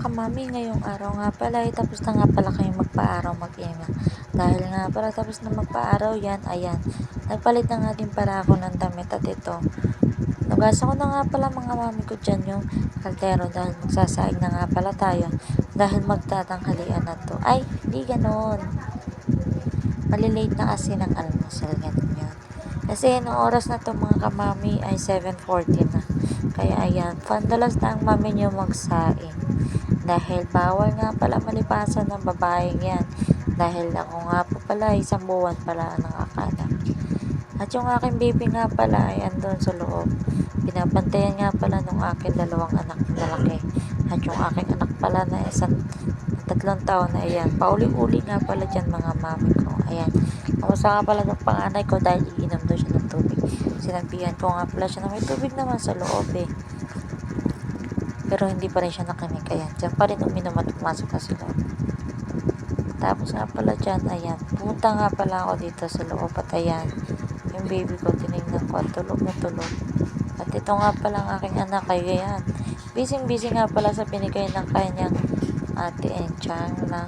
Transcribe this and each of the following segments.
kamami, ngayong araw nga pala ay tapos na nga pala kayong magpa-araw mag-ina. Dahil nga pala tapos na magpa-araw yan, ayan. Nagpalit na nga din para ako ng damit at ito. Nagasa ko na nga pala mga mami ko dyan yung kaldero dahil magsasaing na nga pala tayo. Dahil magtatanghalian na to. Ay, hindi ganon. Malilate na kasi ng almusal, ganun yan. Kasi noong oras na to mga kamami ay 7:40 na. Kaya ayan, pandalas na ang mami niyo magsaing. Dahil bawal nga pala malipasan ng babaeng yan. Dahil ako nga po pala, isang buwan pala ang nakakanak. At yung aking baby nga pala ay andun sa loob. Pinapantayan nga pala nung aking dalawang anak na laki. At yung aking anak pala na 3 taon na ayan. Pauli-uli nga pala dyan mga mami ko. Ayan. Kamusta nga pala ng panganay ko dahil iinom daw siya ng tubig. Sinabihan ko nga pala siya na may tubig naman sa loob eh. Pero hindi pa rin siya nakinig. Ayan. Diyan pa rin uminom at pumasok na sila. Tapos nga pala dyan, ayan. Pumunta nga pala ako dito sa loob at ayan. Yung baby ko, tinignan ko at tulog na tulog. At ito nga pala ang aking anak ay ayan. Busy nga pala sa binigay ng kanyang ate and chang na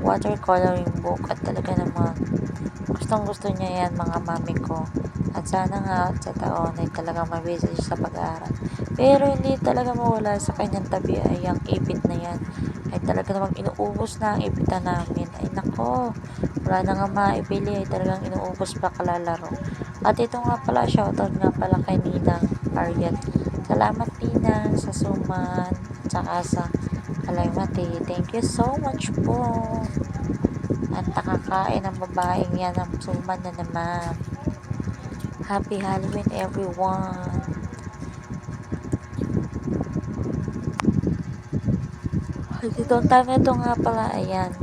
watercoloring book at talaga naman gustong gusto niya yan mga mami ko. At sana nga sa taon ay talagang mabisa siya sa pag-aaral. Pero hindi talaga mawala sa kanyang tabi ay ang ipit na yan. Ay talaga namang inuubos na ang ipitan namin. Ay nako, wala na nga maibili ay talagang inuubos pa kalalaro. At ito nga pala, shoutout nga pala kay Ninang Ariat. Salamat Ninang sa suman, tsaka sa Kalamati. Thank you so much po. At nakakain ang babaeng yan ng suman na naman. Happy Halloween everyone. At itong time na ito nga pala, ayan.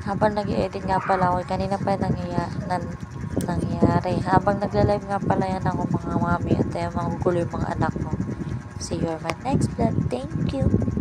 Habang nag-i-edit nga pala ako, kanina pa nangyari. Habang nagla-live nga pala yan ako mga mami at mga gulo yung mga anak ko. See you on my next vlog. Thank you.